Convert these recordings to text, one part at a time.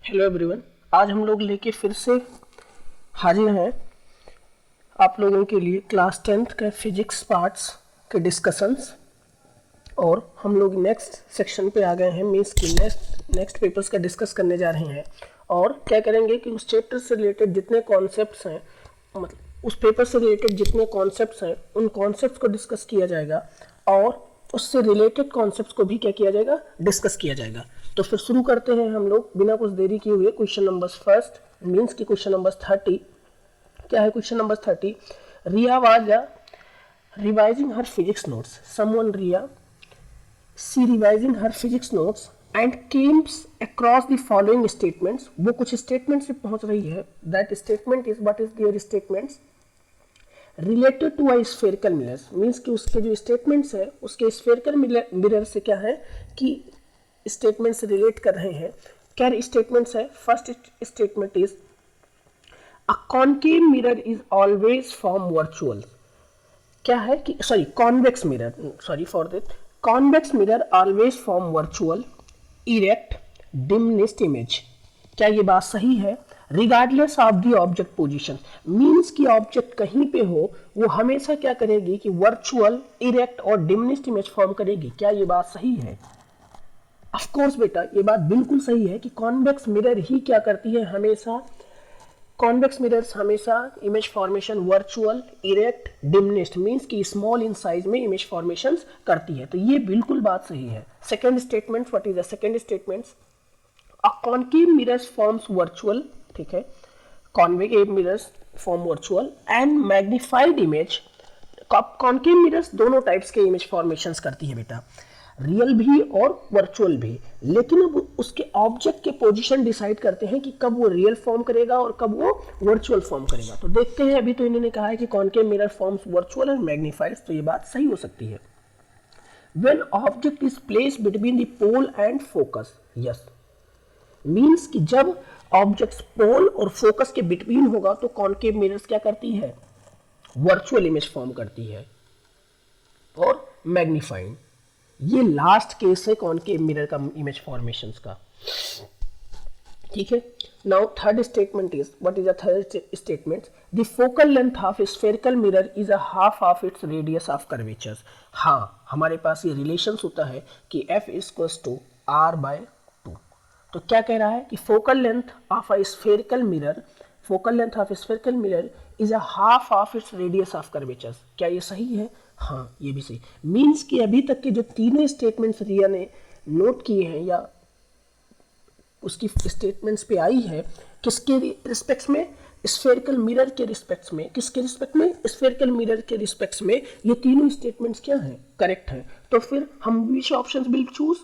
Hello everyone, आज हम लोग लेके फिर से हाजिर हैं आप लोगों के लिए क्लास 10th के फिजिक्स पार्ट्स के डिस्कशंस। और हम लोग नेक्स्ट सेक्शन पे आ गए हैं, मीन्स कि नेक्स्ट पेपर्स का डिस्कस करने जा रहे हैं। और क्या करेंगे कि उस चैप्टर से रिलेटेड जितने कॉन्सेप्ट्स हैं, मतलब उस पेपर से रिलेटेड जितने कॉन्सेप्ट्स हैं, उन कॉन्सेप्ट्स को डिस्कस किया जाएगा और उससे रिलेटेड कॉन्सेप्ट्स को भी क्या किया जाएगा, डिस्कस किया जाएगा। तो फिर शुरू करते हैं हम लोग बिना कुछ देरी किए हुए क्वेश्चन नंबर फर्स्ट, मीन्स की क्वेश्चन नंबर 30। क्या है question number 30? Riya was revising her physics notes, someone Riya see revising her physics notes and comes across the following statements. वो कुछ स्टेटमेंट से पहुंच रही है। That statement is what is there statements related to a spherical mirrors, means कि उसके जो statements है उसके स्फेरिकल मिरर से क्या है कि स्टेटमेंट से रिलेट कर रहे हैं। क्या स्टेटमेंट्स है? First statement is a concave mirror is always form virtual. क्या है कि convex mirror, sorry for that, convex mirror always form virtual erect diminished image. क्या ये बात सही है? Regardless of the object position, means कि ऑब्जेक्ट कहीं पे हो वो हमेशा क्या करेगी कि वर्चुअल इरेक्ट और डिमिनिश्ड इमेज फॉर्म करेगी। क्या ये बात सही है? ऑफ कोर्स बेटा, ये बात बिल्कुल सही है कि कॉन्वेक्स मिरर ही क्या करती है, हमेशा कॉन्वेक्स मिरर्स हमेशा image formation virtual erect diminished, means कि स्मॉल इन साइज में इमेज फॉर्मेशंस करती है। तो ये बिल्कुल बात सही है। Second statement, what is the second statement? A concave mirrors forms virtual, ठीक है, concave mirrors form virtual and magnified image. Concave mirrors दोनों टाइप्स के इमेज फॉर्मेशंस करती है बेटा, रियल भी और वर्चुअल भी। लेकिन अब उसके ऑब्जेक्ट के पोजीशन डिसाइड करते हैं कि कब वो रियल फॉर्म करेगा और कब वो वर्चुअल फॉर्म करेगा। तो देखते हैं, अभी तो इन्होंने कहा है कि concave mirror forms virtual and magnified, तो ये बात सही हो सकती है। When object is placed between the pole and focus, yes, means कि जब ऑब्जेक्ट पोल और फोकस के बिटवीन होगा तो कॉन्केव मिरर्स क्या करती है, वर्चुअल इमेज फॉर्म करती है और मैग्नीफाइड। ये लास्ट केस है कॉन्केव मिरर का इमेज फॉर्मेशंस का, ठीक है। Now third statement is, what is the third statement? The focal length of spherical mirror is a half of its radius of curvature. हाँ, हमारे पास ये रिलेशंस होता है कि F इक्वल्स टू R/2। तो क्या कह रहा है कि focal length of a spherical mirror, focal length of spherical mirror is a half of its radius of curvature. क्या ये सही है? हाँ, ये भी सही। मीन्स कि अभी तक के जो तीनों स्टेटमेंट्स रिया ने नोट किए हैं या उसकी स्टेटमेंट्स पे आई है, किसके रिस्पेक्ट्स में? स्फेरिकल मिरर के रिस्पेक्ट्स में। किसके रिस्पेक्ट में? स्फेरिकल मिरर के रिस्पेक्ट्स में। ये तीनों स्टेटमेंट्स क्या हैं, करेक्ट हैं। तो फिर हम which options will choose?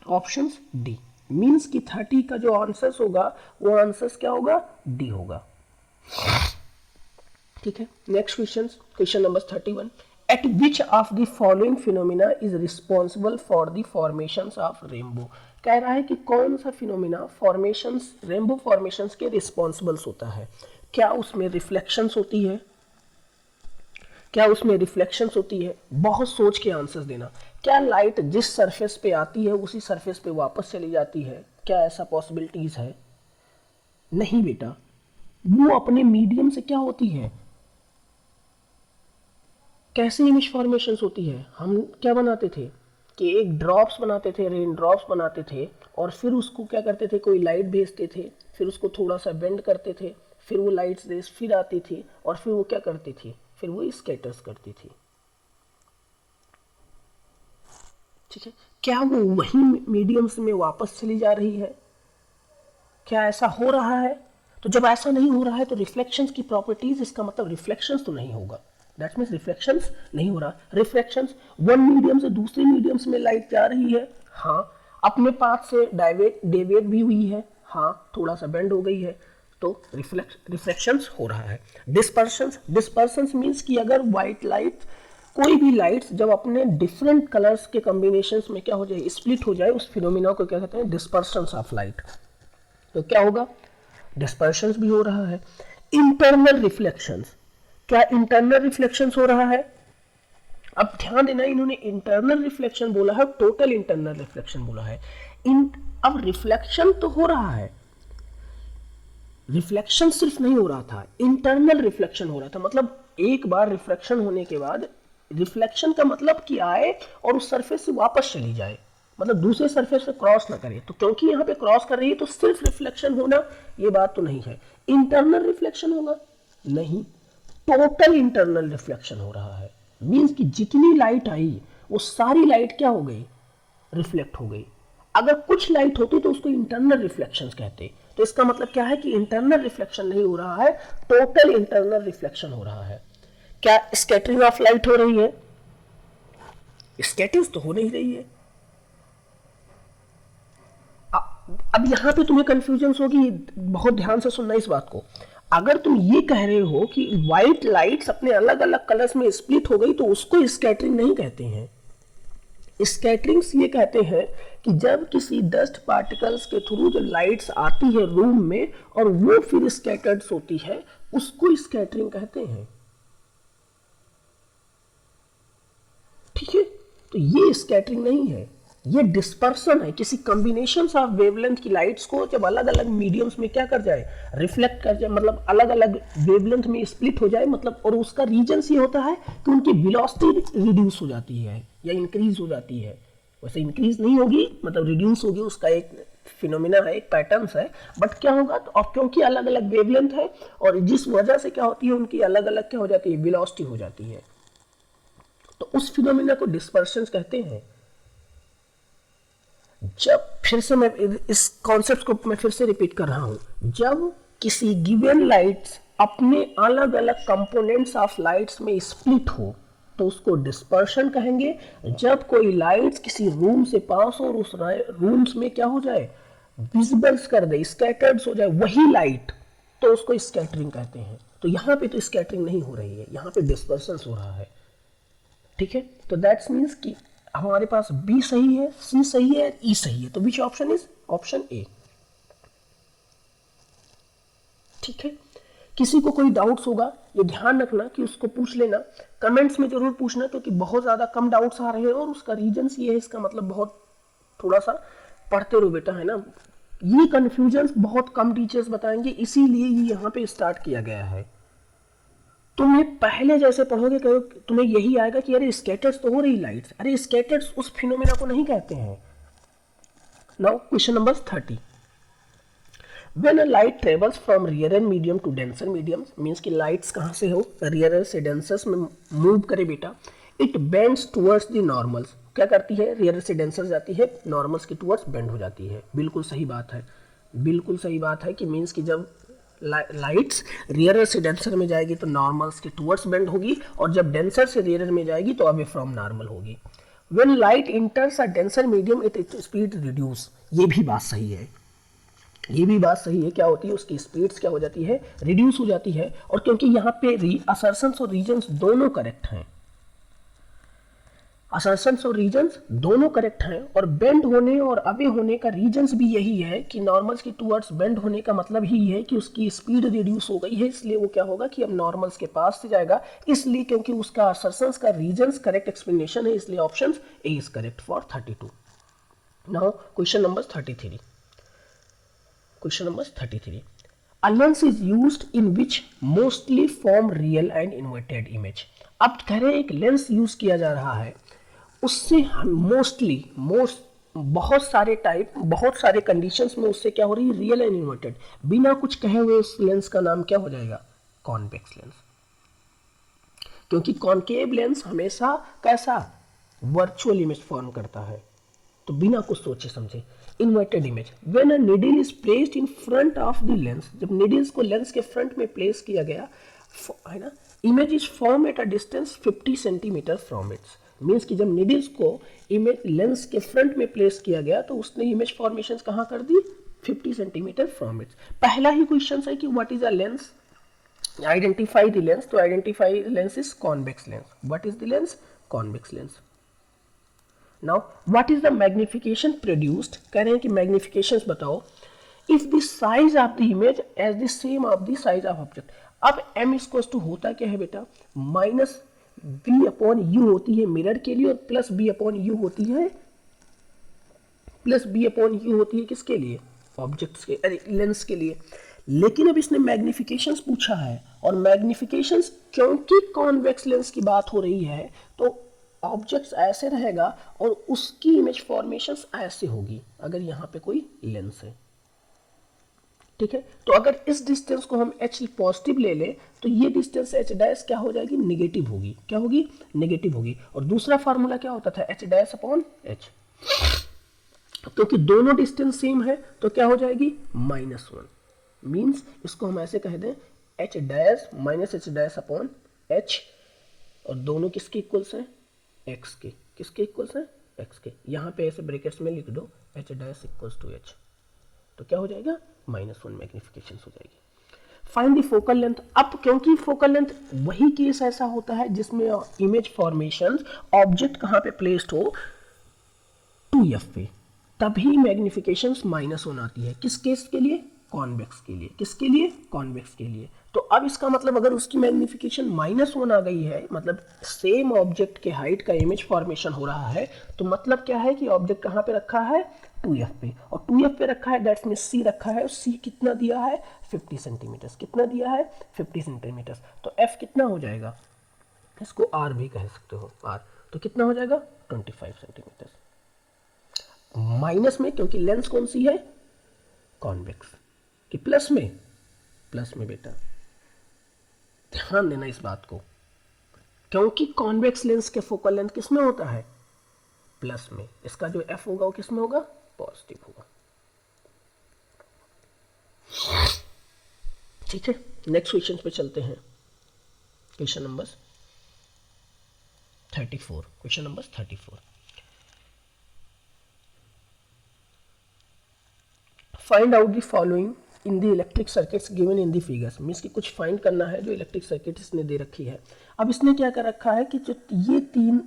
Options D. Means कि 30 का जो आंसर्स होगा वो आंसर्स क्या होगा, डी होगा, ठीक है। Next question, question number 31। At which of the following phenomena is responsible for the formations of rainbow? कह रहा है कि कौन सा फिनोमिना फॉर्मेशंस, रेनबो फॉर्मेशंस के रिस्पॉन्सिबल्स होता है। क्या उसमें रिफ्लेक्शंस होती है? क्या उसमें रिफ्लेक्शंस होती है? बहुत सोच के आंसर्स देना। क्या लाइट जिस सरफेस पे आती है उसी सरफेस पे वापस चली जाती है? क्या ऐसा पॉसिबिलिटीज है? नहीं बेटा, वो अपने मीडियम से क्या होती है, कैसे इमेज फॉर्मेशंस होती है? हम क्या बनाते थे कि एक ड्रॉप्स बनाते थे, रेन ड्रॉप्स बनाते थे, और फिर उसको क्या करते थे, कोई लाइट भेजते थे, फिर उसको थोड़ा सा बेंड करते थे, फिर वो लाइट्स रेस फिर आती थी और फिर वो क्या करती थी, फिर वो स्कैटर्स करती थी, ठीक है। क्या वो वही मीडियम्स में वापस चली जा रही है? क्या ऐसा हो रहा है? तो जब ऐसा नहीं हो रहा है तो रिफ्लेक्शंस की प्रॉपर्टीज, इसका मतलब रिफ्लेक्शंस तो नहीं होगा। दैट मीन्स रिफ्लेक्शंस नहीं हो रहा। रिफ्लेक्शंस, वन मीडियम से दूसरे मीडियम्स में लाइट जा रही है, हाँ, अपने पाथ से डेविएट भी हुई है, हाँ, थोड़ा सा बेंड हो गई है, तो रिफ्लेक्शंस हो रहा है। डिस्पर्शंस मीन्स कि अगर व्हाइट लाइट, कोई भी लाइट्स जब अपने डिफरेंट कलर्स के कॉम्बिनेशंस में क्या हो जाए, स्प्लिट हो जाए, उस फिनोमिना को क्या कहते हैं, डिस्पर्शंस ऑफ लाइट। तो क्या होगा, डिस्पर्शंस भी हो रहा है। इंटरनल रिफ्लेक्शंस, क्या इंटरनल रिफ्लेक्शंस हो रहा है? अब ध्यान देना, इन्होंने इंटरनल रिफ्लेक्शन बोला है, टोटल इंटरनल रिफ्लेक्शन बोला है। अब रिफ्लेक्शन तो हो रहा है, रिफ्लेक्शन सिर्फ नहीं हो रहा था, इंटरनल रिफ्लेक्शन हो रहा था। मतलब एक बार रिफ्लेक्शन होने के बाद, रिफ्लेक्शन का मतलब कि आए और उस सरफेस से वापस चली जाए, मतलब दूसरे सरफेस पे क्रॉस ना करे। तो क्योंकि यहाँ पे क्रॉस कर रही है तो सिर्फ रिफ्लेक्शन होना ये बात तो नहीं है। इंटरनल रिफ्लेक्शन होगा नहीं, टोटल इंटरनल रिफ्लेक्शन हो रहा है। मीन्स कि जितनी लाइट आई वो सारी लाइट क्या हो गई, रिफ्लेक्ट हो गई। अगर कुछ लाइट होती तो उसको इंटरनल रिफ्लेक्शंस कहते। तो इसका मतलब क्या है कि इंटरनल रिफ्लेक्शन नहीं हो रहा है, टोटल इंटरनल रिफ्लेक्शन हो रहा है। क्या स्कैटरिंग ऑफ लाइट हो रही है? स्कैटरिंग तो हो नहीं रही है। अब यहां पे तुम्हें कंफ्यूजन होगी, बहुत ध्यान से सुनना इस बात को। अगर तुम ये कह रहे हो कि व्हाइट लाइट्स अपने अलग अलग कलर्स में स्प्लिट हो गई तो उसको स्कैटरिंग नहीं कहते हैं। स्कैटरिंग्स ये कहते हैं कि जब किसी डस्ट पार्टिकल्स के थ्रू जो लाइट्स आती है रूम में और वो फिर स्कैटर्ड होती है, उसको स्कैटरिंग कहते हैं। ठीक है, तो ये स्कैटरिंग नहीं है, ये डिस्पर्सन है। किसी कॉम्बिनेशन ऑफ वेवलेंथ की लाइट्स को जब अलग अलग मीडियम्स में क्या कर जाए, रिफ्लेक्ट कर जाए, मतलब अलग अलग वेवलेंथ में स्प्लिट हो जाए, मतलब और उसका रीजन ये होता है कि उनकी वेलोसिटी रिड्यूस हो जाती है या इंक्रीज हो जाती है। वैसे इंक्रीज नहीं होगी, मतलब रिड्यूस होगी, उसका एक फिनोमिना है, एक पैटर्न है। बट क्या होगा, तो और क्योंकि अलग अलग वेवलेंथ है और जिस वजह से क्या होती है, उनकी अलग अलग क्या हो जाती है, वेलोसिटी हो जाती है, तो उस फिनोमिना को डिस्पर्शन कहते हैं। जब फिर से मैं इस कॉन्सेप्ट को मैं फिर से रिपीट कर रहा हूं, जब किसी गिवन लाइट्स अपने अलग अलग कंपोनेंट्स ऑफ लाइट्स में स्प्लिट हो तो उसको डिस्पर्शन कहेंगे। जब कोई लाइट्स किसी रूम से पास हो और उस रूम्स में क्या हो जाए, विजिबल्स कर दे, स्कैटर्ड हो जाए वही लाइट, तो उसको स्कैटरिंग कहते हैं। तो यहाँ पे तो स्कैटरिंग नहीं हो रही है, यहाँ पे डिस्पर्शन हो रहा है। ठीक है, तो दैट्स मीन्स कि हमारे पास बी सही है, सी सही है, ई सही है। तो which option is option A. ठीक है, किसी को कोई डाउट्स होगा ये ध्यान रखना कि उसको पूछ लेना, कमेंट्स में जरूर पूछना, क्योंकि बहुत ज़्यादा कम डाउट्स आ रहे हैं और उसका रीजन ये है, इसका मतलब बहुत थोड़ा सा पढ़ते रहो बेटा, है ना। ये कन्फ्यूजन बहुत कम टीचर्स बताएंगे, इसीलिए ये यहाँ पे स्टार्ट किया गया है। तुम्हें पहले जैसे पढ़ोगे तुम्हें यही आएगा कि अरे स्कैटर्स तो हो रही लाइट्स, अरे स्कैटर्स उस फिनोमेना को नहीं कहते हैं। Now question number 30, When a light travels from rarer medium to denser medium, means कि लाइट्स कहाँ से हो, rarer से डेंसर्स में मूव करे बेटा, it bends towards the normals. क्या करती है, रेयर से डेंसर जाती है, नॉर्मल्स की टुवर्ड्स बेंड हो जाती है। बिल्कुल सही बात है, बिल्कुल सही बात है कि मीन्स कि जब लाइट्स रेयर से डेंसर में जाएगी तो नॉर्मल्स की टुवर्ड्स बेंड होगी, और जब डेंसर से रेयर में जाएगी तो अवे फ्रॉम नॉर्मल होगी। When light इंटर्स a denser medium it speed reduce, ये भी बात सही है, ये भी बात सही है। क्या होती है, उसकी स्पीड्स क्या हो जाती है, रिड्यूस हो जाती है। और क्योंकि यहाँ पे असर्शंस और रीजन्स दोनों करेक्ट हैं, असर्शंस और रीजन्स दोनों करेक्ट हैं, और बेंड होने और अवे होने का रीजन्स भी यही है कि नॉर्मल्स की टुवर्ड्स बेंड होने का मतलब ही है कि उसकी स्पीड रिड्यूस हो गई है, इसलिए वो क्या होगा कि अब नॉर्मल्स के पास से जाएगा। इसलिए क्योंकि उसका असर्शंस का रीजन्स करेक्ट एक्सप्लेनेशन है, इसलिए option A is correct for 32। Now question number 33, Question number 33. A lens is used in which mostly form real and inverted image. अब कह रहे हैं एक लेंस यूज किया जा रहा है, उससे हम मोस्टली बहुत सारे टाइप, बहुत सारे कंडीशंस में उससे क्या हो रही है, रियल एंड इन्वर्टेड। बिना कुछ कहे हुए उस लेंस का नाम क्या हो जाएगा, कॉन्वेक्स लेंस। क्योंकि कॉन्केव लेंस हमेशा कैसा, वर्चुअल इमेज फॉर्म करता है। तो बिना कुछ सोचे समझे, inverted image, when a needle is placed in front of the lens, जब नीडल्स को लेंस के फ्रंट में प्लेस किया गया है ना, image is form at a distance 50 centimetre from its. Means कि जब नीडल्स को इमेज लेंस के फ्रंट में प्लेस किया गया तो उसने इमेज फॉर्मेशन कहाँ कर दी, 50 सेंटीमीटर फ्रॉम इट्स। पहला ही क्वेश्चन है कि what is a lens, identify the lens. तो identify lens is convex lens. What is the lens, convex lens. Now, what is the magnification produced? कह रहे हैं कि magnifications बताओ। If the size of the image as the same of the size of object. अब m equals to होता क्या है बेटा, माइनस b अपॉन यू होती है मिरर के लिए, और प्लस b अपॉन यू होती है, प्लस b अपॉन यू होती है किसके लिए, ऑब्जेक्ट्स के, अरे लेंस के लिए। लेकिन अब इसने मैग्निफिकेशंस पूछा है, और मैग्निफिकेशंस क्योंकि कॉन्वेक्स लेंस की बात हो रही है तो ऑब्जेक्ट्स ऐसे रहेगा और उसकी इमेज फॉर्मेशंस ऐसे होगी अगर यहाँ पे कोई लेंस है। ठीक है, तो अगर इस डिस्टेंस को हम h पॉजिटिव ले लें तो ये डिस्टेंस h डैश क्या हो जाएगी, निगेटिव होगी। क्या होगी, निगेटिव होगी। और दूसरा फार्मूला क्या होता था, h डैश अपॉन h, क्योंकि दोनों डिस्टेंस सेम है तो क्या हो जाएगी, -1। मीन्स इसको हम ऐसे कह दें h dash minus h dash upon h, और दोनों किसके इक्वल्स हैं, x के। किसके इक्वल्स हैं, x के। यहाँ पे ऐसे ब्रैकेट्स में लिख दो h dash equals to h, तो क्या हो जाएगा, -1 मैग्निफिकेशन हो जाएगी। Find the focal length. अब क्योंकि फोकल लेंथ वही केस ऐसा होता है जिसमें इमेज फॉर्मेशन ऑब्जेक्ट कहाँ पे प्लेस्ड हो, 2f पे, तभी मैग्निफिकेशन -1 आती है। किस केस के लिए, कॉन्वेक्स के लिए। किसके लिए, कॉन्वेक्स के लिए। तो अब इसका मतलब अगर उसकी मैग्निफिकेशन -1 आ गई है, मतलब सेम ऑब्जेक्ट के हाइट का इमेज फॉर्मेशन हो रहा है, तो मतलब क्या है कि ऑब्जेक्ट कहाँ पे रखा है, 2f पे, और 2f पे रखा है, दैट्स मीन c रखा है, और c कितना दिया है, 50 सेंटीमीटर। कितना दिया है, 50 सेंटीमीटर। तो f कितना हो जाएगा, इसको r भी कह सकते हो, r, तो कितना हो जाएगा, 25 सेंटीमीटर। माइनस में, क्योंकि लेंस कौन सी है, कॉन्वेक्स, कि प्लस में, प्लस में बेटा, ध्यान देना इस बात को, क्योंकि कॉन्वेक्स लेंस के फोकल लेंथ किस में होता है, प्लस में। इसका जो f होगा वो किस में होगा, पॉजिटिव होगा। ठीक है, नेक्स्ट क्वेश्चन पे चलते हैं। Question number 34। Question number 34, find out the following in the electric circuits given in the figures. Means कि कुछ फाइंड करना है जो इलेक्ट्रिक सर्किट इसने दे रखी है। अब इसने क्या कर रखा है कि जो ये 3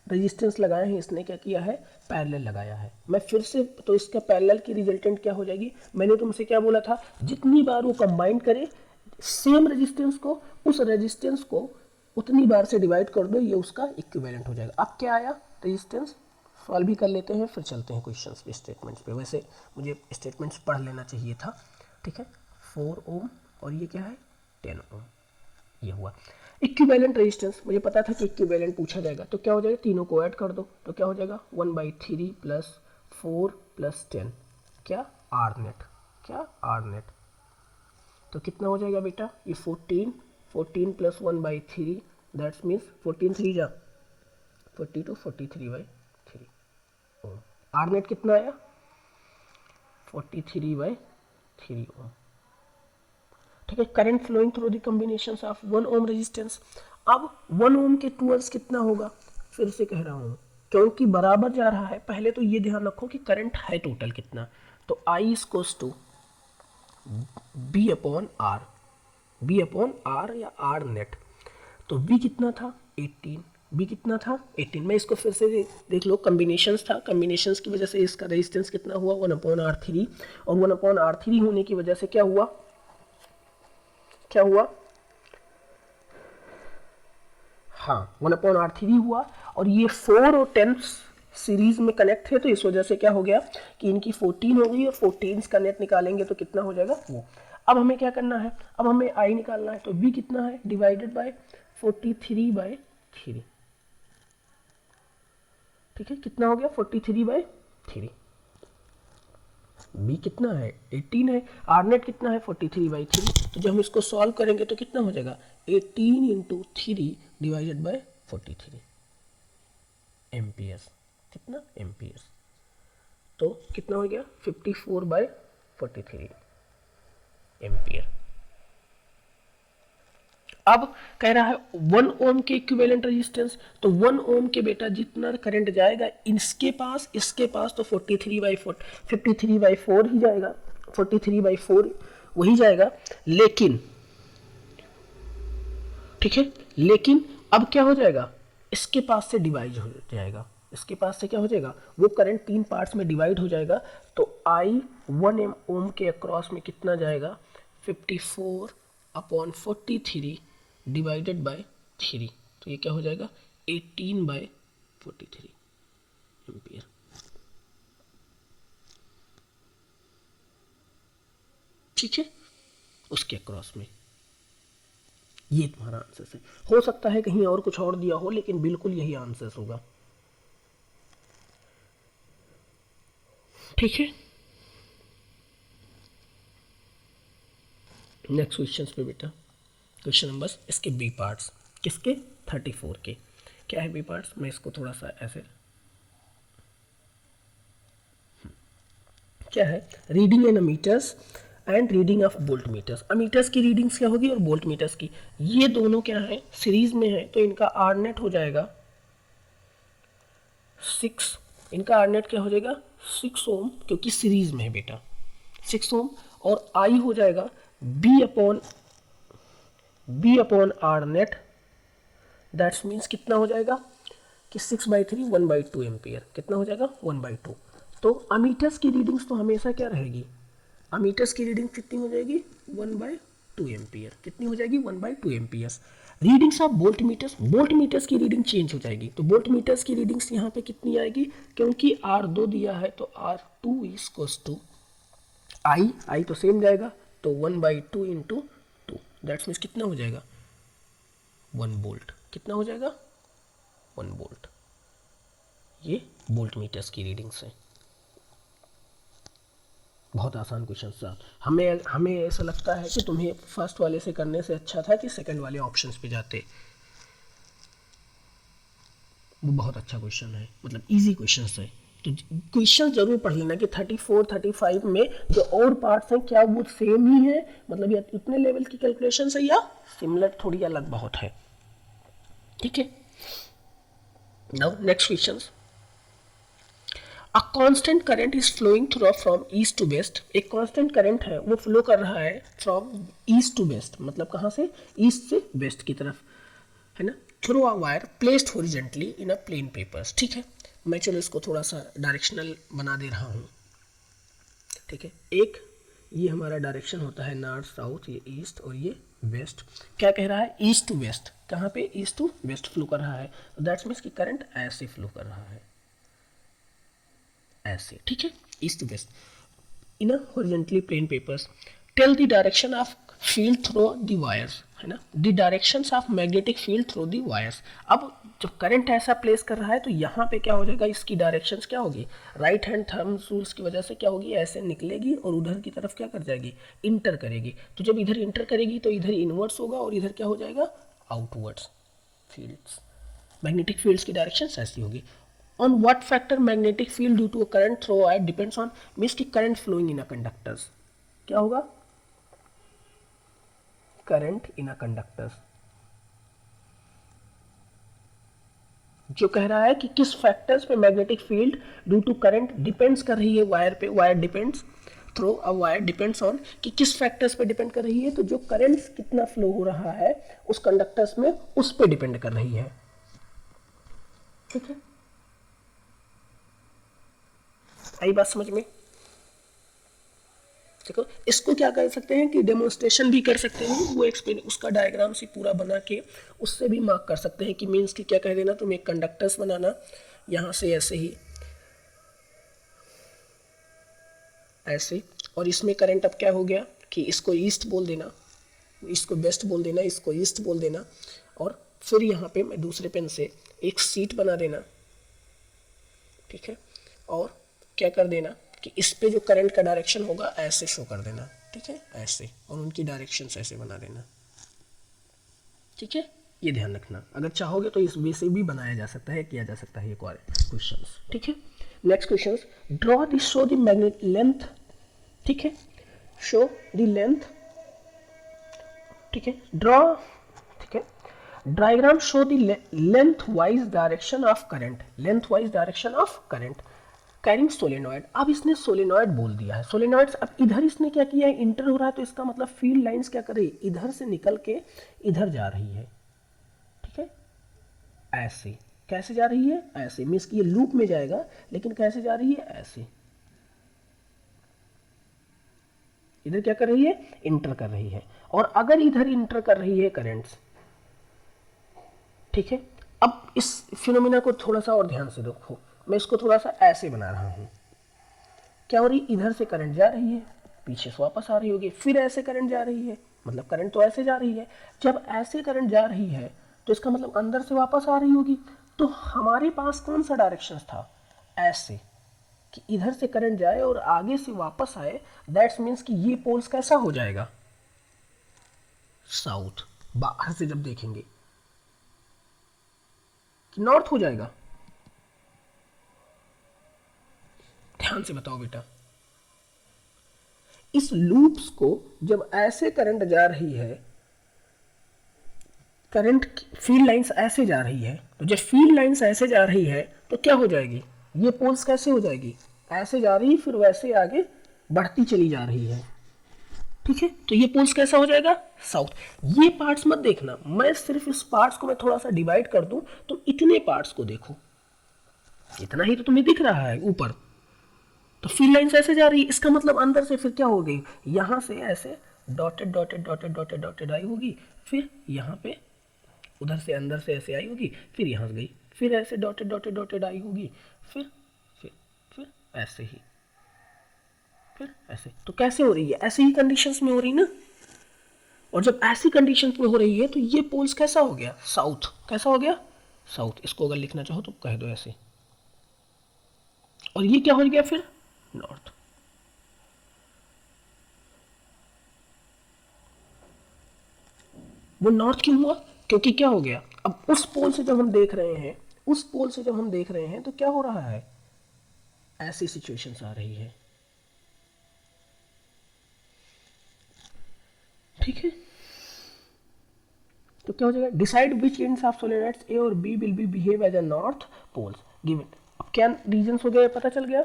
रेजिस्टेंस लगाए हैं, इसने क्या किया है, पैरेलल लगाया है। मैं फिर से, तो इसका पैरेलल की रिजल्टेंट क्या हो जाएगी, मैंने तुमसे क्या बोला था, जितनी बार वो कंबाइन करे सेम रेजिस्टेंस को, उस रेजिस्टेंस को उतनी बार से डिवाइड कर दो, ये उसका इक्विवेलेंट हो जाएगा। अब क्या आया, रेजिस्टेंस सॉल्व भी कर लेते हैं, फिर चलते हैं क्वेश्चंस पे, स्टेटमेंट्स पे। वैसे मुझे स्टेटमेंट्स पढ़ लेना चाहिए था। ठीक है, 4 ओम और ये क्या है, 10 ओम, ये हुआ। इक्विवेलेंट रेजिस्टेंस, मुझे पता था कि इक्विवेलेंट पूछा जाएगा, तो क्या हो जाएगा, तीनों को ऐड कर दो, तो क्या हो जाएगा, 1/3 प्लस 4 प्लस 10, क्या, आर नेट। क्या, आर नेट। तो कितना हो जाएगा बेटा, ये 14 प्लस 1/3, दैट्स मीन्स 14 3 जा 42, 43/3 ओम। आर नेट कितना आया, 43/3 ओम। ठीक है, current flowing through the combination of 1 ohm resistance. अब 1 ओम के टूवर्ड्स कितना होगा, फिर से कह रहा हूँ, क्योंकि बराबर जा रहा है, पहले तो ये ध्यान रखो कि करंट है टोटल कितना, तो I equals to B upon R, B upon R या आर नेट। तो बी कितना था, 18, बी कितना था, 18। मैं इसको फिर से देख लो, कॉम्बिनेशंस था, कॉम्बिनेशंस की वजह से इसका रेजिस्टेंस कितना हुआ, 1/R3, और 1/R3 होने की वजह से क्या हुआ, क्या हुआ, हाँ 1/R3 हुआ, और ये 4 और 10 सीरीज में कनेक्ट है, तो इस वजह से क्या हो गया कि इनकी 14 हो गई, और 14 का नेट निकालेंगे तो कितना हो जाएगा वो। अब हमें क्या करना है, अब हमें आई निकालना है, तो बी कितना है, डिवाइडेड बाय 43/3। ठीक है, कितना हो गया, 43/3। बी कितना है, 18 है, आर नेट कितना है, 43/3। तो जब हम इसको सॉल्व करेंगे तो कितना हो जाएगा, 18 इंटू 3 डिवाइडेड बाय 43 एम्पियर। कितना, एम्पियर। तो कितना हो गया, 54/43 एम्पियर। अब कह रहा है 1 ओम के इक्विवेलेंट रेजिस्टेंस, तो 1 ओम के बेटा जितना करंट जाएगा इसके पास, इसके पास, तो 53/4 ही जाएगा, 43/4 वही जाएगा। लेकिन ठीक है, लेकिन अब क्या हो जाएगा, इसके पास से डिवाइड हो जाएगा, इसके पास से क्या हो जाएगा, वो करंट 3 पार्ट्स में डिवाइड हो जाएगा। तो आई 1 ओम के अक्रॉस में कितना जाएगा, 54/43 डिवाइडेड बाय 3, तो ये क्या हो जाएगा, 18/43 एम्पियर। ठीक है, उसके अक्रॉस में। ये तुम्हारा आंसर है। हो सकता है कहीं और कुछ और दिया हो, लेकिन बिल्कुल यही आंसर होगा। ठीक है, नेक्स्ट क्वेश्चन पे बेटा, क्वेश्चन नंबर इसके बी पार्ट्स, किसके 34 के। क्या है बी पार्ट्स, मैं इसको थोड़ा सा ऐसे, क्या है, reading in ammeters and reading of voltmeters. Ammeters की रीडिंग्स क्या होगी और वोल्ट मीटर्स की, ये दोनों क्या है, सीरीज में है, तो इनका आर नेट हो जाएगा 6, इनका आर नेट क्या हो जाएगा 6 ओम, क्योंकि सीरीज में है बेटा 6 ओम, और आई हो जाएगा B upon R net, that's means कितना हो जाएगा कि 6/3 1/2 एम्पियर, कितना हो जाएगा 1/2। तो अमीटर्स की रीडिंग्स तो हमेशा क्या रहेगी, अमीटर्स की रीडिंग कितनी हो जाएगी 1/2 एम्पियर, कितनी हो जाएगी 1/2 amperes. Readings of voltmeters की रीडिंग चेंज हो जाएगी, तो वोल्ट मीटर्स की रीडिंग्स यहाँ पे कितनी आएगी, क्योंकि R2 दिया है तो R2 इक्वल्स टू आई तो सेम जाएगा, तो 1/2 इंटू 2, दैट्स मीन्स कितना हो जाएगा 1 वोल्ट, कितना हो जाएगा 1 वोल्ट। ये वोल्ट मीटर्स की रीडिंग्स है। बहुत आसान क्वेश्चन था। हमें ऐसा लगता है कि तुम्हें फर्स्ट वाले से करने से अच्छा था कि सेकंड वाले ऑप्शंस पे जाते। वो बहुत अच्छा क्वेश्चन है, मतलब इजी क्वेश्चन है। तो क्वेश्चन जरूर पढ़ लेना कि 34 35 में जो और पार्ट्स हैं क्या वो सेम ही है, मतलब या इतने लेवल की कैलकुलेशन है या सिमिलर थोड़ी अलग बहुत है। ठीक है, now next question, a constant current is flowing through from east to west. एक कांस्टेंट करंट है वो फ्लो कर रहा है फ्रॉम ईस्ट टू वेस्ट, मतलब कहाँ से, ईस्ट से वेस्ट की तरफ, है ना, through a wire placed horizontally in a plane papers. ठीक है, मैं चलो इसको थोड़ा सा डायरेक्शनल बना दे रहा हूँ। ठीक है, एक ये हमारा डायरेक्शन होता है नॉर्थ साउथ, ये ईस्ट और ये वेस्ट। क्या कह रहा है, ईस्ट टू वेस्ट, कहाँ पे ईस्ट टू वेस्ट फ्लो कर रहा है, दैट्स मीन्स कि करंट ऐसे फ्लो कर रहा है, ऐसे। ठीक है, east to west in a horizontally plane papers. Tell the direction of field through the wires, है ना, the directions of magnetic field through the wires. अब जब करंट ऐसा प्लेस कर रहा है तो यहाँ पे क्या हो जाएगा, इसकी डायरेक्शंस क्या होगी, राइट हैंड थंब रूल्स की वजह से क्या होगी, ऐसे निकलेगी और उधर की तरफ क्या कर जाएगी, इंटर करेगी। तो जब इधर इंटर करेगी तो इधर इनवर्ड्स होगा और इधर क्या हो जाएगा, आउटवर्ड्स फील्ड्स। मैग्नेटिक फील्ड्स की डायरेक्शंस ऐसी होगी। On what factor magnetic field due to a current through wire depends on, means कि current flowing in a conductors, क्या होगा, current in a conductors। जो कह रहा है कि किस फैक्टर्स पे magnetic field due to current depends कर रही है वायर पे, wire depends through a wire depends on, कि किस फैक्टर्स पे डिपेंड कर रही है, तो जो करंट कितना फ्लो हो रहा है उस कंडक्टर्स में उस पे डिपेंड कर रही है। ठीक है, आई बात समझ में। देखो इसको क्या कर सकते हैं कि डेमोन्स्ट्रेशन भी कर सकते हैं, वो एक्सप्लेन उसका डायग्राम से पूरा बना के उससे भी मार्क कर सकते हैं कि मीन्स कि क्या कह देना, तुम एक कंडक्टर्स बनाना यहाँ से ऐसे ही ऐसे, और इसमें करंट अब क्या हो गया कि इसको ईस्ट बोल देना, इसको वेस्ट बोल देना, इसको ईस्ट बोल देना, और फिर यहाँ पे मैं दूसरे पेन से एक सीट बना देना। ठीक है, और क्या कर देना कि इस पे जो करंट का डायरेक्शन होगा ऐसे शो कर देना। ठीक है, ऐसे, और उनकी डायरेक्शंस ऐसे बना देना। ठीक है, ये ध्यान रखना, अगर चाहोगे तो इस वे से भी बनाया जा सकता है, किया जा सकता है ये क्वेश्चन। ठीक है, next question, draw the show the magnet length. ठीक है, शो द लेंथ। ठीक है, ड्रॉ, ठीक है, diagram show the length wise direction of current, length wise direction of current carrying solenoid. अब इसने सोलेनॉइड बोल दिया है, सोलेनॉइड। अब इधर इसने क्या किया है, इंटर हो रहा है, तो इसका मतलब फील्ड लाइंस क्या कर रही है, इधर से निकल के इधर जा रही है। ठीक है, ऐसे, कैसे जा रही है, ऐसे, मीन्स कि ये लूप में जाएगा, लेकिन कैसे जा रही है, ऐसे, इधर क्या कर रही है, इंटर कर रही है। और अगर इधर इंटर कर रही है करंट्स, ठीक है, अब इस फिनोमिना को थोड़ा सा और ध्यान से देखो, मैं इसको थोड़ा सा ऐसे बना रहा हूं, क्या हो रही, इधर से करंट जा रही है, पीछे से वापस आ रही होगी, फिर ऐसे करंट जा रही है, मतलब करंट तो ऐसे जा रही है, जब ऐसे करंट जा रही है तो इसका मतलब अंदर से वापस आ रही होगी। तो हमारे पास कौन सा डायरेक्शन था, ऐसे कि इधर से करंट जाए और आगे से वापस आए। दैट्स मीन्स कि ये पोल्स कैसा हो जाएगा, साउथ। बाहर से जब देखेंगे कि नॉर्थ हो जाएगा। ध्यान से बताओ बेटा, इस लूप्स को जब ऐसे करंट जा रही है, करंट फील्ड लाइंस ऐसे जा रही है, तो जब फील्ड लाइंस ऐसे जा रही है तो क्या हो जाएगी, ये पोल्स कैसे हो जाएगी, ऐसे जा रही है फिर वैसे आगे बढ़ती चली जा रही है। ठीक है, तो ये पोल्स कैसा हो जाएगा, साउथ। ये पार्ट्स मत देखना, मैं सिर्फ इस पार्ट्स को मैं थोड़ा सा डिवाइड कर दूं, तो इतने पार्ट्स को देखो, इतना ही तो तुम्हें दिख रहा है ऊपर। तो फील्ड लाइंस ऐसे जा रही है, इसका मतलब अंदर से फिर क्या हो गई, यहां से ऐसे dotted dotted dotted dotted dotted आई होगी, फिर यहाँ पे उधर से अंदर से ऐसे आई होगी, फिर यहाँ से गई, फिर ऐसे डॉटेड डॉटेड डॉटेड आई होगी, फिर फिर ऐसे ही, फिर ऐसे। तो कैसे हो रही है, ऐसे ही कंडीशंस में हो रही ना। और जब ऐसी कंडीशंस में हो रही है तो ये पोल्स कैसा हो गया, साउथ। कैसा हो गया, साउथ। इसको अगर लिखना चाहो तो कह दो ऐसे। और ये क्या हो गया फिर, नॉर्थ। वो नॉर्थ क्यों हुआ, क्योंकि क्या हो गया, अब उस पोल से जब हम देख रहे हैं, उस पोल से जब हम देख रहे हैं तो क्या हो रहा है, ऐसी सिचुएशंस आ रही है। ठीक है, तो क्या हो जाएगा, decide which ends of solenoids A और B will be behave as a north poles given. अब क्या रीजंस हो गए, पता चल गया।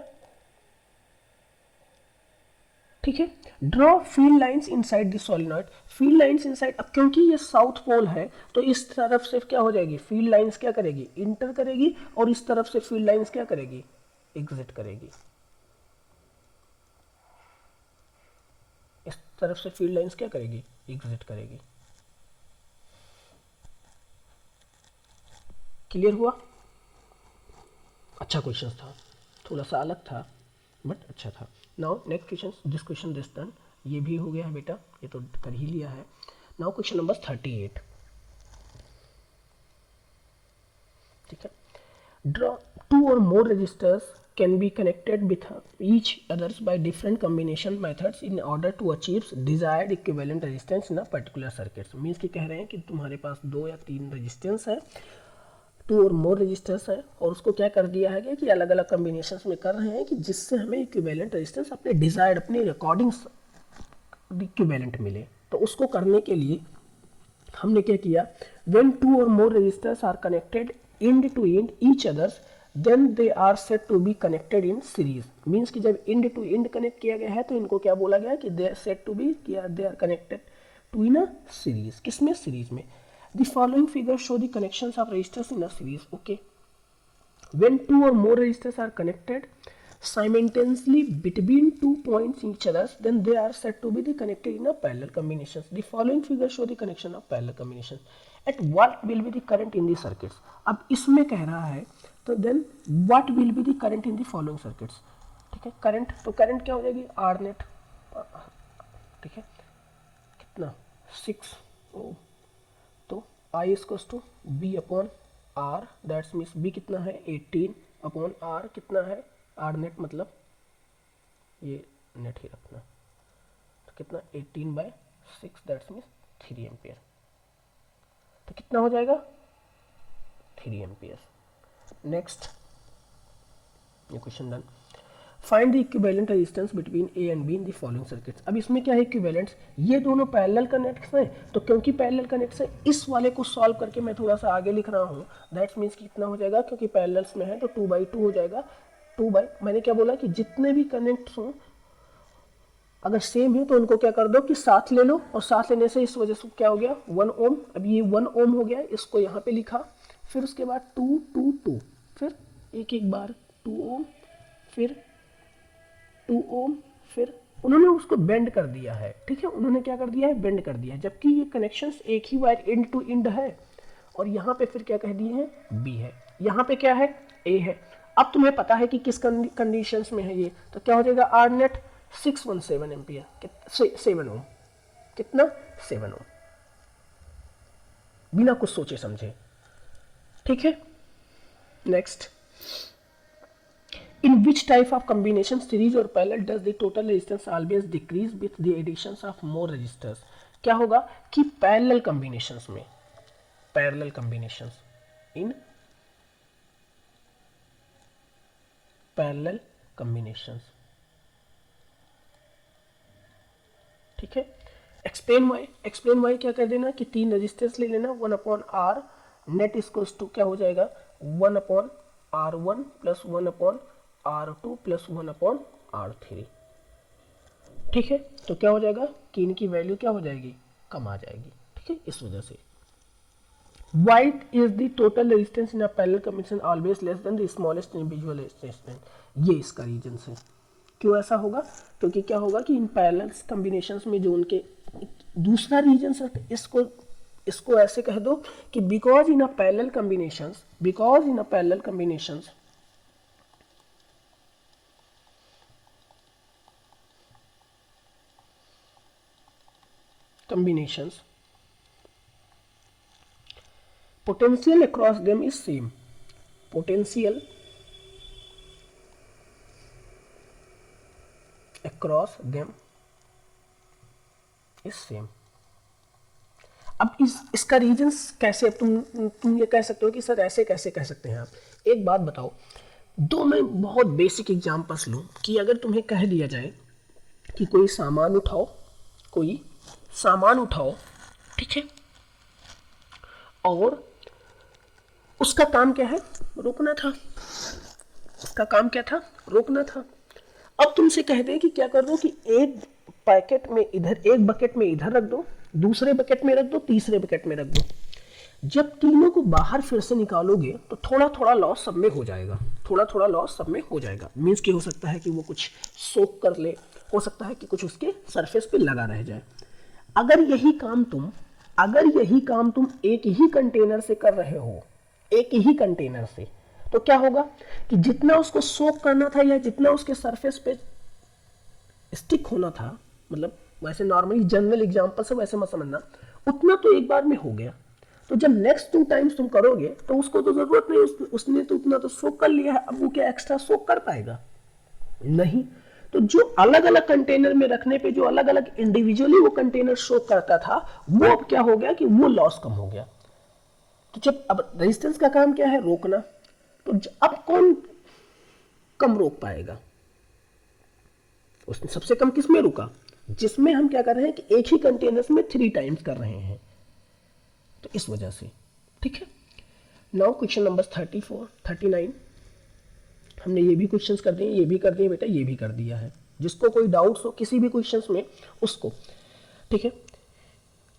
ठीक है, draw field lines inside the solenoid. Field lines inside, अब क्योंकि ये साउथ पोल है तो इस तरफ से क्या हो जाएगी, फील्ड लाइंस क्या करेगी, इंटर करेगी, और इस तरफ से फील्ड लाइंस क्या करेगी, एग्जिट करेगी। इस तरफ से फील्ड लाइंस क्या करेगी, एग्जिट करेगी। क्लियर हुआ, अच्छा क्वेश्चन था, थोड़ा सा अलग था बट अच्छा था। Now next question, this question this done, ये भी हो गया है बेटा, ये तो कर ही लिया है। Now question number 38। ठीक है, ड्रॉ टू और मोर registers can be connected with each others by different combination methods in order to achieve desired equivalent resistance in a particular circuit। Means कि कह रहे हैं कि तुम्हारे पास 2 या 3 रेजिस्टेंस है, 2 और मोर रजिस्टर्स है, और उसको क्या कर दिया है कि अलग अलग कॉम्बिनेशन में कर रहे हैं कि जिससे हमें इक्विवेलेंट रेजिस्टेंस अपने डिजायर्ड, अपने रिकॉर्डिंग्स इक्विवेलेंट मिले। तो उसको करने के लिए हमने क्या किया, when 2 or more resistors are connected end to end each others then they are said to be connected in series। Means कि जब end to end कनेक्ट किया गया है तो इनको क्या बोला गया कि they are said to be, क्या they are connected to in a series। किसमें, सीरीज में। the following figure show the connections of resistors in a series। okay, when 2 or more resistors are connected simultaneously between 2 points each other then they are said to be the connected in a parallel combinations। the following figure show the connection of parallel combinations at what will be the current in the circuits। अब इसमें कह रहा है तो then what will be the current in the following circuits। ठीक है, current, तो current क्या हो जाएगी, आर नेट। ठीक है, कितना, 6 ओम। तो I equals to B upon R, that's means B कितना है, 18 अपॉन आर कितना है, आर नेट मतलब ये नेट ही रखना, तो कितना 18/6 दैट्स मीन्स 3 एम्पियर। तो कितना हो जाएगा, 3 एम्पियर। नेक्स्ट, ये question done. Find the equivalent resistance between A and be in the following circuits. अब इसमें क्या है, इक्विवेलेंट्स, ये दोनों पैरेलल कनेक्ट्स हैं, तो क्योंकि पैरेलल कनेक्ट्स है इस वाले को सॉल्व करके मैं थोड़ा सा आगे लिख रहा हूँ। दैट्स मीन्स कितना हो जाएगा, क्योंकि पैरेलल्स में है तो 2/2 हो जाएगा। मैंने क्या बोला कि जितने भी कनेक्ट्स हों अगर सेम है तो उनको क्या कर दो कि साथ ले लो, और साथ लेने से इस वजह से क्या हो गया, 1 ओम। अब ये 1 ओम हो गया, इसको यहाँ पे लिखा, फिर उसके बाद 2 2 2, फिर एक बार 2 ओम, फिर 2 ओम, फिर उन्होंने उसको बेंड कर दिया है। ठीक है, उन्होंने क्या कर दिया है, बेंड कर दिया है, जबकि ये कनेक्शंस एक ही वायर एंड टू एंड है। और यहाँ पे फिर क्या कह दिए हैं, बी है, यहाँ पे क्या है, ए है। अब तुम्हें पता है कि किस कंडीशंस में है ये, तो क्या हो जाएगा, आर नेट 617 एम्पियर, 7 ओम। कितना 7 ओम, बिना कुछ सोचे समझे। ठीक है, next, in which type of combination series और parallel does the total resistance always decrease with the addition of more resistors. क्या होगा कि पैरेलल कॉम्बिनेशंस में, parallel combinations, in parallel combinations, ठीक है। एक्सप्लेन वाई क्या कर देना कि 3 रजिस्टर्स ले लेना, 1/r नेट इक्वल्स टू क्या हो जाएगा 1/r1 plus 1/r2 plus 1/r3। ठीक है, तो क्या हो जाएगा कि इनकी वैल्यू क्या हो जाएगी, कम आ जाएगी। ठीक है, इस वजह से White is the total resistance in a parallel combination always less than the smallest individual resistance। ये इसका रीजन है। क्यों ऐसा होगा, क्योंकि क्या होगा कि इन पैरेलल कॉम्बिनेशंस में जो उनके दूसरा रीजन है, इसको ऐसे कह दो कि because in a parallel combinations, because in a parallel combinations potential across them is same, potential across them is same। अब इसका रीजंस कैसे, तुम ये कह सकते हो कि सर ऐसे कैसे कह सकते हैं आप। एक बात बताओ, दो मैं बहुत बेसिक एग्जांपल्स लूं कि अगर तुम्हें कह दिया जाए कि कोई सामान उठाओ, कोई सामान उठाओ, ठीक है, और उसका काम क्या है, रोकना था, उसका काम क्या था, रोकना था। अब तुमसे कह दें कि क्या कर दो कि एक पैकेट में इधर, एक बकेट में इधर रख दो, दूसरे बकेट में रख दो, तीसरे बकेट में रख दो। जब तीनों को बाहर फिर से निकालोगे तो थोड़ा थोड़ा लॉस सब में हो जाएगा, थोड़ा थोड़ा लॉस सब में हो जाएगा। मीन्स कि हो सकता है कि वो कुछ सोक कर ले, हो सकता है कि कुछ उसके सरफेस पे लगा रह जाए। अगर यही काम तुम एक ही कंटेनर से कर रहे हो, एक ही कंटेनर से, तो क्या होगा कि जितना उसको सोक करना था या जितना उसके सरफेस पे स्टिक होना था, मतलब वैसे नॉर्मली जनरल एग्जांपल से वैसे मत समझना, उतना तो एक बार में हो गया। तो जब नेक्स्ट 2 टाइम्स तुम करोगे तो उसको तो जरूरत नहीं, उसने तो उतना तो सोक कर लिया है, अब वो क्या एक्स्ट्रा सोक कर पाएगा, नहीं। तो जो अलग अलग कंटेनर में रखने पे जो अलग अलग इंडिविजुअली वो कंटेनर सोक करता था, वो अब क्या हो गया कि वो लॉस कम हो गया। तो जब अब रेजिस्टेंस का काम क्या है, रोकना, तो अब कौन कम रोक पाएगा, उसने सबसे कम किसमें रुका, जिसमें हम क्या कर रहे हैं कि एक ही कंटेनर्स में 3 टाइम्स कर रहे हैं, तो इस वजह से। ठीक है, नाउ क्वेश्चन नंबर 34 39 हमने ये भी क्वेश्चंस कर दिए, ये भी कर दिए बेटा, ये भी कर दिया है। जिसको कोई डाउट्स हो किसी भी क्वेश्चंस में उसको, ठीक है।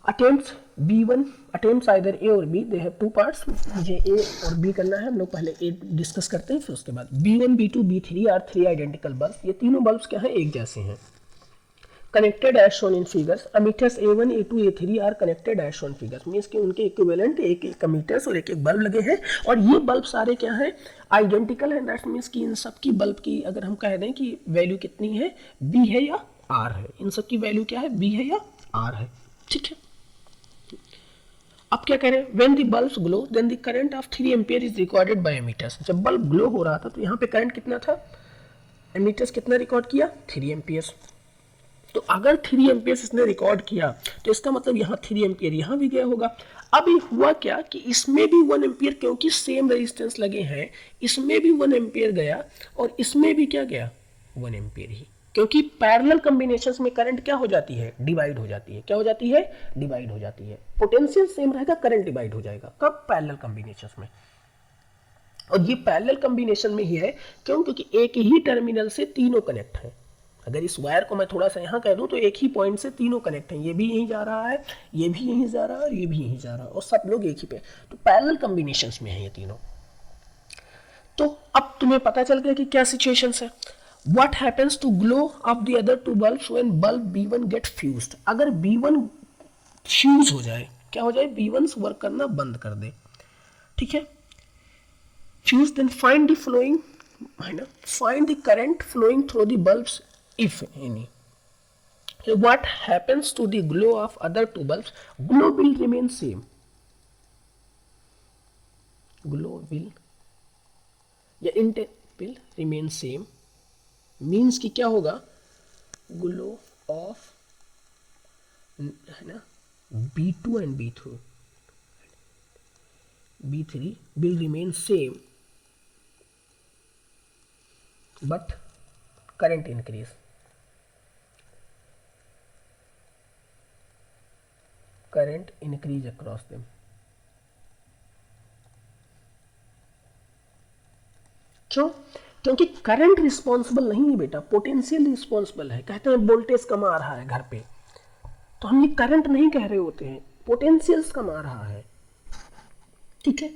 Attempts B1, attempts either A और B, दे हैव 2 पार्ट्स। मुझे A और B करना है, हम लोग पहले A डिस्कस करते हैं, फिर उसके बाद B1 B2 B3 are 3 identical bulb. ये तीनों बल्ब्स क्या हैं, एक जैसे हैं। Connected as shown in figures, ammeters A1 A2 A3 are connected as shown figures, means कि उनके इक्विवेलेंट एक एक अमीटर्स और एक एक बल्ब लगे हैं, और ये बल्ब सारे क्या हैं, आइडेंटिकल है। दैट मींस कि इन सब की बल्ब की अगर हम कह दें कि वैल्यू कितनी है, B है या R है, इन सब की वैल्यू क्या है, B है या R है। ठीक है, अब क्या कह रहे हैं, when the bulbs glow then the current of 3 ampere is recorded by ammeters. जब बल्ब ग्लो हो रहा था तो यहाँ पे करंट कितना था, एमीटर्स कितना रिकॉर्ड किया, 3 एम्पियर्स। तो अगर 3 एम्पियर्स इसने रिकॉर्ड किया तो इसका मतलब यहाँ 3 एम्पियर यहाँ भी गया होगा। अब ये हुआ क्या कि इसमें भी 1 एम्पियर, क्योंकि सेम रेजिस्टेंस लगे हैं, इसमें भी 1 एम्पियर गया और इसमें भी क्या गया, 1 एम्पियर ही, क्योंकि पैरेलल कॉम्बिनेशंस में करंट क्या हो जाती है, डिवाइड हो जाती है। क्या हो जाती है, डिवाइड हो जाती है। पोटेंशियल सेम रहेगा, करंट डिवाइड हो जाएगा, कब, पैरेलल कॉम्बिनेशंस में। और ये पैरेलल कॉम्बिनेशन में ही है, क्यों, क्योंकि एक ही टर्मिनल से तीनों कनेक्ट हैं। अगर इस वायर को मैं थोड़ा सा यहाँ कह दूं तो एक ही पॉइंट से तीनों कनेक्ट हैं, ये भी यहीं जा रहा है, ये भी यहीं जा रहा है और ये भी यहीं जा रहा है, और सब लोग एक ही पे, तो पैरेलल कॉम्बिनेशंस में है ये तीनों। तो अब तुम्हें पता चल गया कि क्या सिचुएशंस है। What happens to glow of the other 2 bulbs when bulb B1 get fused? अगर B1 फ्यूज हो जाए, क्या हो जाए, B1 वर्क करना बंद कर दे, ठीक है, fuse, then find the flowing, है ना, find the current flowing through the bulbs if any, what happens to the glow of other two bulbs? Glow will remain same. Glow will या intense will remain same. Means कि क्या होगा, glow of है ना B2 and B3 will remain same but current increase. Current increase across them. क्यों? क्योंकि current responsible नहीं है बेटा, पोटेंशियल रिस्पॉन्सिबल है. कहते हैं वोल्टेज कम आ रहा है घर पे, तो हम ये करंट नहीं कह रहे होते हैं, पोटेंशियल्स कम आ रहा है. ठीक है,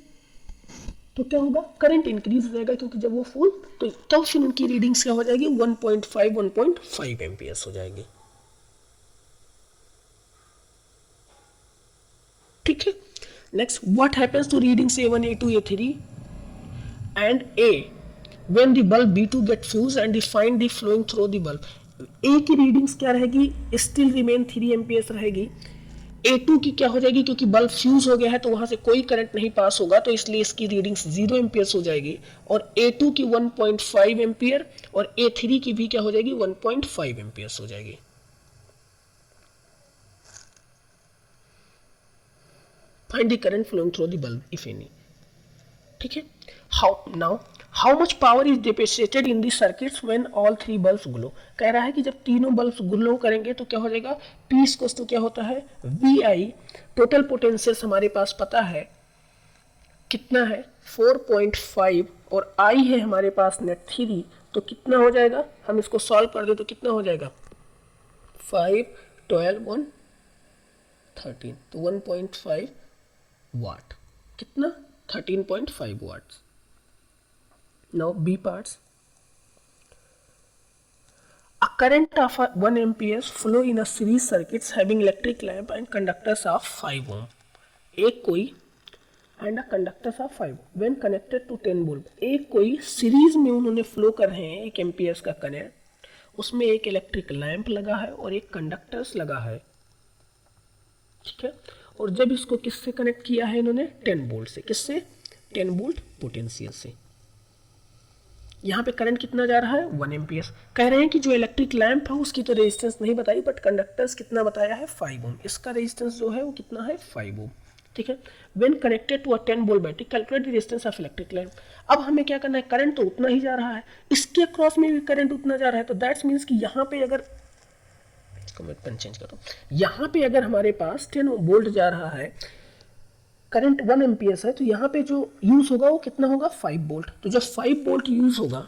तो क्या होगा, करंट इंक्रीज हो जाएगा, क्योंकि जब वो फुल तो तब फिर उनकी रीडिंग्स क्या हो जाएगी, 1.5 एम्पियर्स हो जाएगी. ठीक है. Next, what happens to readings A1, A2, A3 and A when the bulb B2 get fused and the find the flowing through the bulb. A की रीडिंग्स क्या रहेगी, स्टिल रिमेन 3 एम्पियर्स रहेगी. A2 की क्या हो जाएगी, क्योंकि बल्ब फ्यूज हो गया है तो वहां से कोई करंट नहीं पास होगा, तो इसलिए इसकी रीडिंग्स 0 एम्पियर्स हो जाएगी. और A2 की 1.5 एम्पियर और A3 की भी क्या हो जाएगी, 1.5 एम्पियर्स हो जाएगी. Find the current flowing through the bulb if any. ठीक है. How much power is dissipated in the circuits when all 3 bulbs glow. कह रहा है कि जब तीनों बल्ब्स ग्लो करेंगे तो क्या हो जाएगा, P इक्वल्स टू क्या होता है, VI. टोटल पोटेंशियल हमारे पास पता है कितना है, 4.5 और I है हमारे पास नेट 3, तो कितना हो जाएगा, हम इसको सॉल्व कर दे तो कितना हो जाएगा, 5, 12 1 13, तो 1.5 वाट. कितना, 13.5 watts. Now B parts. A current of 1 amperes flow in a series circuits having electric lamp and conductors of 5 ohm. एक कोई and a conductors of 5 ohm when connected to 10 bulb. एक कोई सीरीज में उन्होंने फ्लो कर रहे हैं 1 amperes का करंट, उसमें एक इलेक्ट्रिक लैंप लगा है और एक कंडक्टर्स लगा है. ठीक है. और जब इसको किससे कनेक्ट किया है इन्होंने, 10 वोल्ट से. किससे, 10 वोल्ट पोटेंशियल से. यहाँ पे करंट कितना जा रहा है, 1 एम्पियर. कह रहे हैं कि जो इलेक्ट्रिक लैंप है उसकी तो रेजिस्टेंस नहीं बताई, बट कंडक्टर्स कितना बताया है, 5 ओम. इसका रेजिस्टेंस जो है वो कितना है, 5 ओम. ठीक है. When connected to a 10 volt battery calculate the resistance of electric lamp. अब हमें क्या करना है, करंट तो उतना ही जा रहा है, इसके क्रॉस में भी करंट उतना जा रहा है, तो दैट्स मीन्स कि यहाँ पे अगर मैं पेन चेंज करता हूँ, यहाँ पे अगर हमारे पास 10 वोल्ट जा रहा है, करंट 1 एम्पियर्स है, तो यहाँ पे जो यूज होगा वो कितना होगा, 5 वोल्ट. तो जब 5 वोल्ट यूज होगा,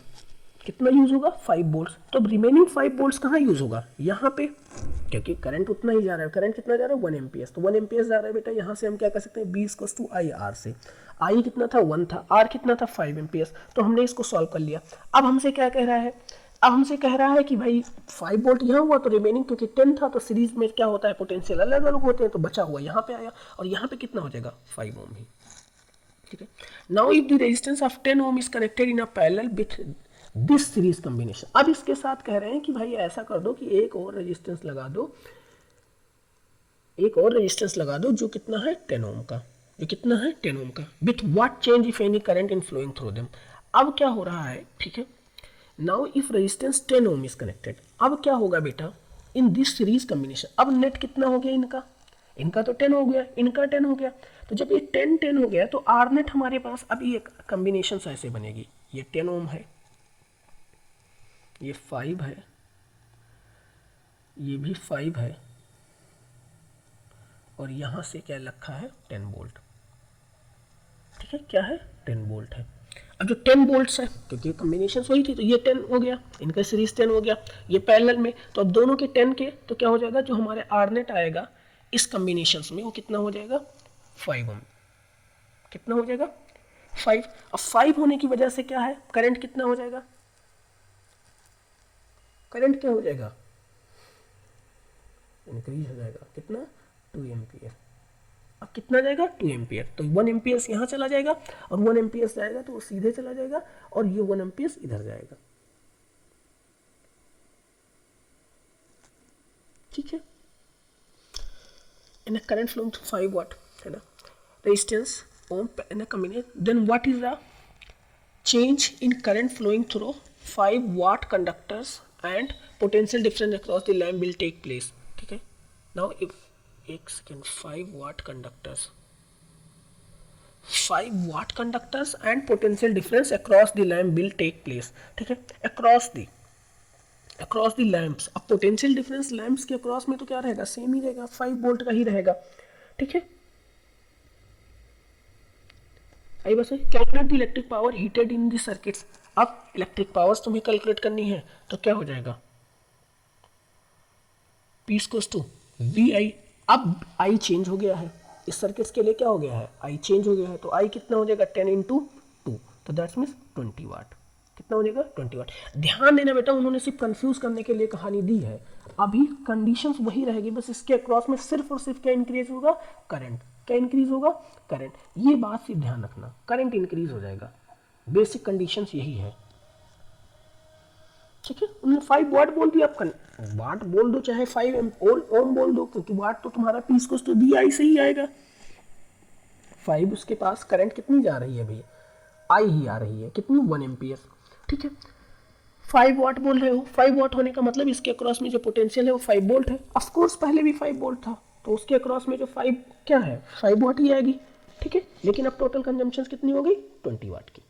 कितना यूज होगा, 5 वोल्ट. तो अब रिमेनिंग 5 वोल्ट्स कहाँ यूज होगा, यहाँ पे, क्योंकि करंट उतना ही जा रहा है. करंट कितना जा रहा है, 1 एम्पियर्स. तो 1 एम्पियर्स जा रहा है बेटा, यहाँ से हम क्या कर सकते हैं, B equals to I R से. I कितना था, 1 था, R कितना था, 5 एम्पियर्स. तो हमने इसको सॉल्व कर लिया. अब हमसे क्या कह रहा है, अब हमसे कह रहा है कि भाई 5 वोल्ट यहाँ हुआ, तो रिमेनिंग क्योंकि 10 था, तो सीरीज में क्या होता है, पोटेंशियल अलग अलग होते हैं, तो बचा हुआ यहाँ पे आया, और यहाँ पे कितना हो जाएगा, 5 ओम ही. ठीक है. Now if the resistance of 10 ohm is connected in a parallel with this series combination. अब इसके साथ कह रहे हैं कि भाई ऐसा कर दो कि एक और रेजिस्टेंस लगा दो, एक और रेजिस्टेंस लगा दो जो कितना है, 10 ओम का. जो कितना है, 10 ओम का. With what change if any current in flowing through them. अब क्या हो रहा है, ठीक है. Now if resistance 10 ohm is connected, अब क्या होगा बेटा, इन दिस सीरीज कॉम्बिनेशन. अब नेट कितना हो गया इनका, इनका तो 10 हो गया, इनका 10 हो गया. तो जब ये 10 हो गया, तो आर नेट हमारे पास अभी एक कॉम्बिनेशन ऐसे बनेगी, ये 10 ओम है, ये 5 है, ये भी 5 है, और यहाँ से क्या रखा है, 10 वोल्ट. ठीक है, क्या है, 10 वोल्ट है. अब जो 10 वोल्ट्स है, क्योंकि कॉम्बिनेशन वही थी, तो ये 10 हो गया, इनका सीरीज 10 हो गया, ये पैरेलल में, तो अब दोनों के 10 के, तो क्या हो जाएगा, जो हमारे आर नेट आएगा इस कॉम्बिनेशन में, वो कितना हो जाएगा, 5 ओम. कितना हो जाएगा, 5. अब 5 होने की वजह से क्या है, करंट कितना हो जाएगा, करंट क्या हो जाएगा, इंक्रीज हो जाएगा. कितना, 2 एम्पियर. अब कितना जाएगा, 2 एम्पियर. तो 1 एम्पियर्स यहाँ चला जाएगा, और 1 एम्पियर्स जाएगा तो वो सीधे चला जाएगा, और ये 1 एम्पियर्स इधर जाएगा. ठीक है। In a current flowing through 5 watt है ना, resistance ohm in a combination, then what is the change in current flowing through 5 watt conductors and potential difference across the lamp will take place, ठीक है। now if एक second 5 watt conductors, 5 watt conductors and potential difference across the lamp will take place, ठीक है। across the lamps, अब potential difference lamps के across में तो क्या रहेगा, सेम ही रहेगा, 5 वोल्ट का ही रहेगा, ठीक है। आई बस calculate the electric power heated in the circuits, अब इलेक्ट्रिक पावर्स तुम्हें कैलकुलेट करनी है तो क्या हो जाएगा, P इक्वल्स टू वी आई। अब आई चेंज हो गया है, इस सर्किट्स के लिए क्या हो गया है, आई चेंज हो गया है, तो आई कितना हो जाएगा 10 इंटू 2, तो दैट्स मीन्स 20 वाट, कितना हो जाएगा 20 वाट। ध्यान देना बेटा, उन्होंने सिर्फ कंफ्यूज करने के लिए कहानी दी है, अभी कंडीशंस वही रहेगी, बस इसके अक्रॉस में सिर्फ और सिर्फ क्या इंक्रीज होगा, करंट, क्या इंक्रीज होगा, करंट, ये बात सिर्फ ध्यान रखना, करंट इंक्रीज हो जाएगा, बेसिक कंडीशंस यही है, ठीक है। उन्होंने 5 वाट बोल दिया, आप वाट बोल दो चाहे 5 ओम बोल दो, क्योंकि वाट तो तुम्हारा पी को तो वी आई से ही आएगा, 5 उसके पास करंट कितनी जा रही है भैया, आई ही आ रही है, कितनी 1 एम्पियर, ठीक है। 5 वाट बोल रहे हो, 5 वाट होने का मतलब इसके अक्रॉस में जो पोटेंशियल है वो 5 वोल्ट है, ऑफकोर्स पहले भी 5 वोल्ट था, तो उसके अक्रॉस में जो 5 क्या है, 5 वाट ही आएगी, ठीक है। लेकिन अब टोटल कंजम्पशन कितनी हो गई, 20 वाट की,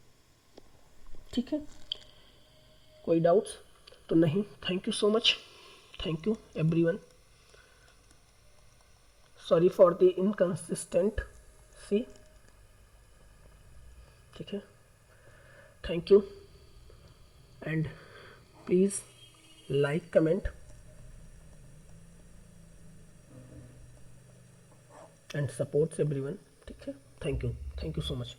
ठीक है। कोई डाउट्स तो नहीं, thank you so much, thank you everyone, sorry for the inconsistency, ठीक है, thank you and please like comment and supports everyone, ठीक है, थैंक यू सो मच।